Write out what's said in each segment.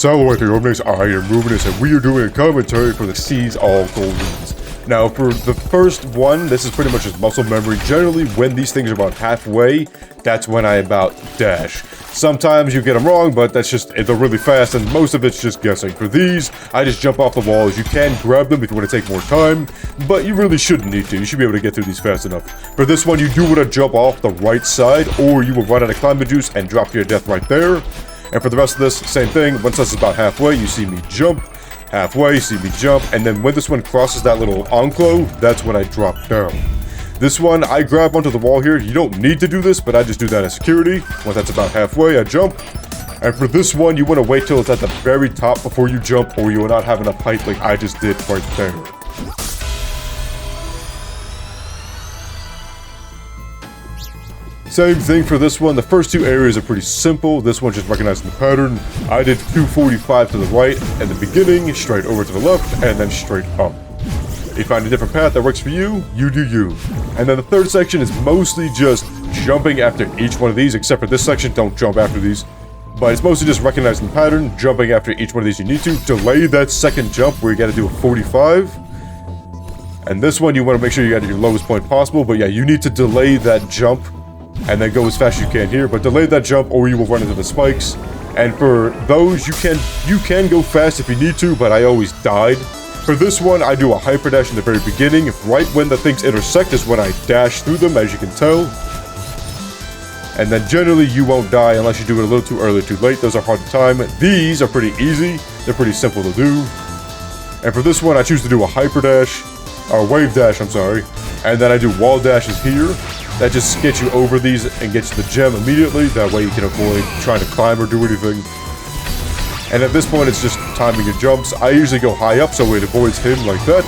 Salawat, your name's I am Ruminous, and we are doing a commentary for the Seas All Goldens. Now, for the first one, this is pretty much just muscle memory. Generally, when these things are about halfway, that's when I about dash. Sometimes you get them wrong, but that's just, they're really fast, and most of it's just guessing. For these, I just jump off the walls. You can grab them if you want to take more time, but you really shouldn't need to. You should be able to get through these fast enough. For this one, you do want to jump off the right side, or you will run out of climbing juice and drop to your death right there. And for the rest of this, same thing. Once this is about halfway, you see me jump. Halfway, you see me jump. And then when this one crosses that little enclave, that's when I drop down. This one, I grab onto the wall here. You don't need to do this, but I just do that as security. Once that's about halfway, I jump. And for this one, you want to wait till it's at the very top before you jump, or you will not have enough height like I just did right there. Same thing for this one. The first two areas are pretty simple. This one just recognizing the pattern. I did 245 to the right at the beginning, straight over to the left, and then straight up. If you find a different path that works for you, you do you. And then the third section is mostly just jumping after each one of these, except for this section, don't jump after these. But it's mostly just recognizing the pattern, jumping after each one of these you need to. Delay that second jump where you gotta do a 45. And this one, you wanna make sure you got your lowest point possible, but yeah, you need to delay that jump and then go as fast as you can here, but delay that jump or you will run into the spikes. And for those, you can go fast if you need to, but I always died. For this one, I do a hyper dash in the very beginning. Right when the things intersect is when I dash through them, as you can tell. And then generally you won't die unless you do it a little too early or too late. Those are hard to time. These are pretty easy. They're pretty simple to do. And for this one, I choose to do a hyper dash, or wave dash, I'm sorry. And then I do wall dashes here. That just gets you over these and gets you the gem immediately. That way you can avoid trying to climb or do anything. And at this point, it's just timing your jumps. I usually go high up so it avoids him like that.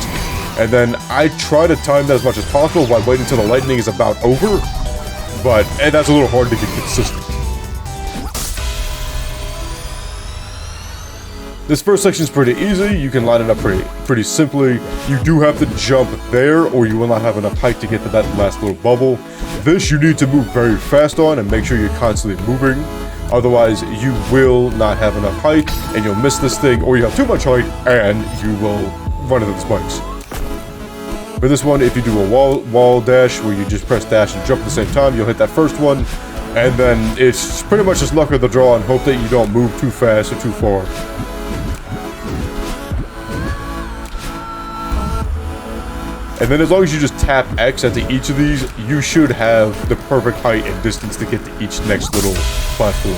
And then I try to time that as much as possible while waiting until the lightning is about over. But that's a little hard to get consistent. This first section is pretty easy. You can line it up pretty simply. You do have to jump there or you will not have enough height to get to that last little bubble. This you need to move very fast on and make sure you're constantly moving. Otherwise, you will not have enough height and you'll miss this thing, or you have too much height and you will run into the spikes. For this one, if you do a wall dash where you just press dash and jump at the same time, you'll hit that first one. And then it's pretty much just luck of the draw and hope that you don't move too fast or too far. And then as long as you just tap X into each of these, you should have the perfect height and distance to get to each next little platform.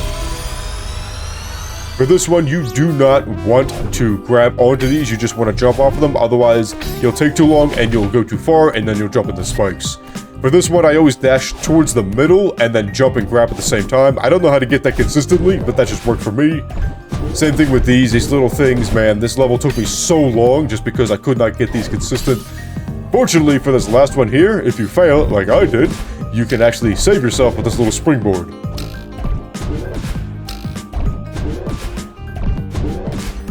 For this one, you do not want to grab onto these, you just want to jump off of them, otherwise you'll take too long and you'll go too far and then you'll jump into spikes. For this one, I always dash towards the middle and then jump and grab at the same time. I don't know how to get that consistently, but that just worked for me. Same thing with these little things, man. This level took me so long just because I could not get these consistent. Fortunately for this last one here, if you fail, like I did, you can actually save yourself with this little springboard.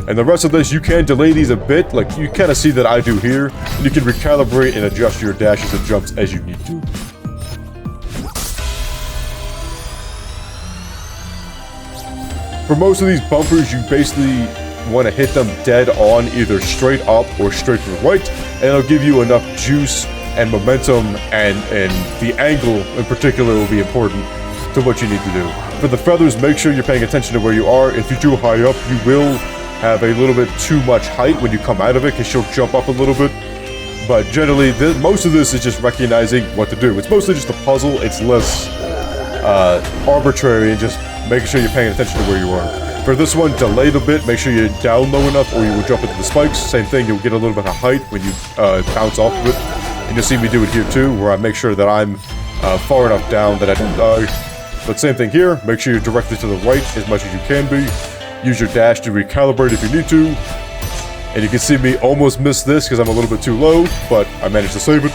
And the rest of this, you can delay these a bit, like you kind of see that I do here. And you can recalibrate and adjust your dashes and jumps as you need to. For most of these bumpers, you basically want to hit them dead on, either straight up or straight to the right, and it'll give you enough juice and momentum, and the angle in particular will be important to what you need to do. For the feathers, make sure you're paying attention to where you are. If you're too high up, you will have a little bit too much height when you come out of it, because she'll jump up a little bit. But generally, most of this is just recognizing what to do. It's mostly just a puzzle. It's less arbitrary and just making sure you're paying attention to where you are. For this one, delay the bit, make sure you're down low enough or you will jump into the spikes. Same thing, you'll get a little bit of height when you bounce off of it. And you'll see me do it here too, where I make sure that I'm far enough down that I don't die. But same thing here, make sure you're directly to the right as much as you can be. Use your dash to recalibrate if you need to. And you can see me almost miss this because I'm a little bit too low, but I managed to save it.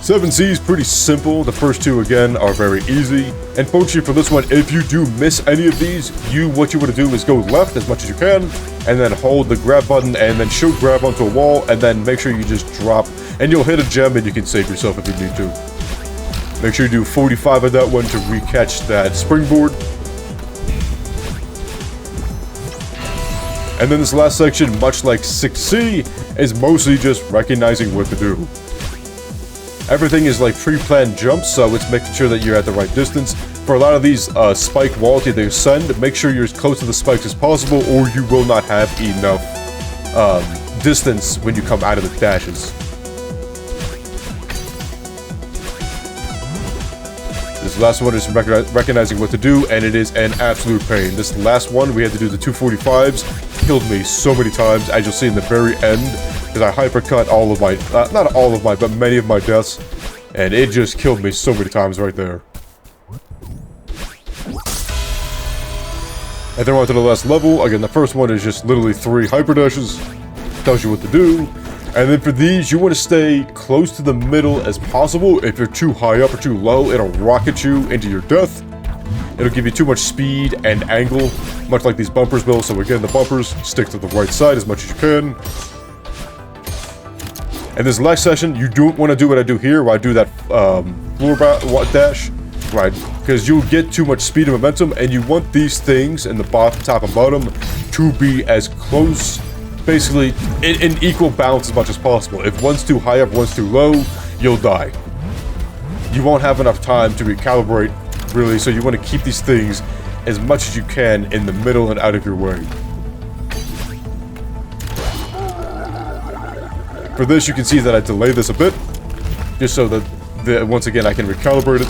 Seven Seas, pretty simple. The first two, again, are very easy. And fortunately for this one, if you do miss any of these, what you want to do is go left as much as you can, and then hold the grab button, and then shoot grab onto a wall, and then make sure you just drop, and you'll hit a gem, and you can save yourself if you need to. Make sure you do 45 of that one to recatch that springboard. And then this last section, much like 6C, is mostly just recognizing what to do. Everything is like pre-planned jumps, so it's making sure that you're at the right distance. For a lot of these spike walls that they ascend, make sure you're as close to the spikes as possible, or you will not have enough distance when you come out of the dashes. This last one is recognizing what to do, and it is an absolute pain. This last one, we had to do the 245s. Killed me so many times, as you'll see in the very end, because I hypercut all of my, not all of my, but many of my deaths, and it just killed me so many times right there. And then we're on to the last level. Again, the first one is just literally 3 hyper dashes. Tells you what to do. And then for these, you want to stay close to the middle as possible. If you're too high up or too low, it'll rocket you into your death. It'll give you too much speed and angle, much like these bumpers will. So again, the bumpers, stick to the right side as much as you can. And this last session, you don't want to do what I do here, where I do that floor dash, right? Because you'll get too much speed and momentum, and you want these things in the top and bottom to be as close, basically in equal balance as much as possible. If one's too high up, one's too low, you'll die. You won't have enough time to recalibrate, really, so you want to keep these things as much as you can in the middle and out of your way. For this, you can see that I delay this a bit, just so that, once again, I can recalibrate it.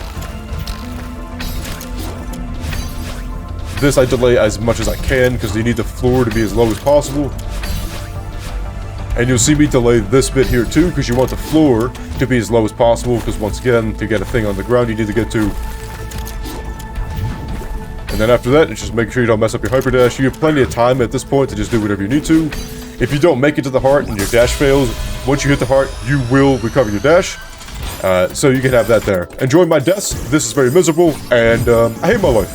This I delay as much as I can, because you need the floor to be as low as possible. And you'll see me delay this bit here too, because you want the floor to be as low as possible, because once again, to get a thing on the ground, you need to get to. And then after that, it's just making sure you don't mess up your hyper dash. You have plenty of time at this point to just do whatever you need to. If you don't make it to the heart and your dash fails, once you hit the heart, you will recover your dash. So you can have that there. Enjoy my deaths. This is very miserable, and I hate my life.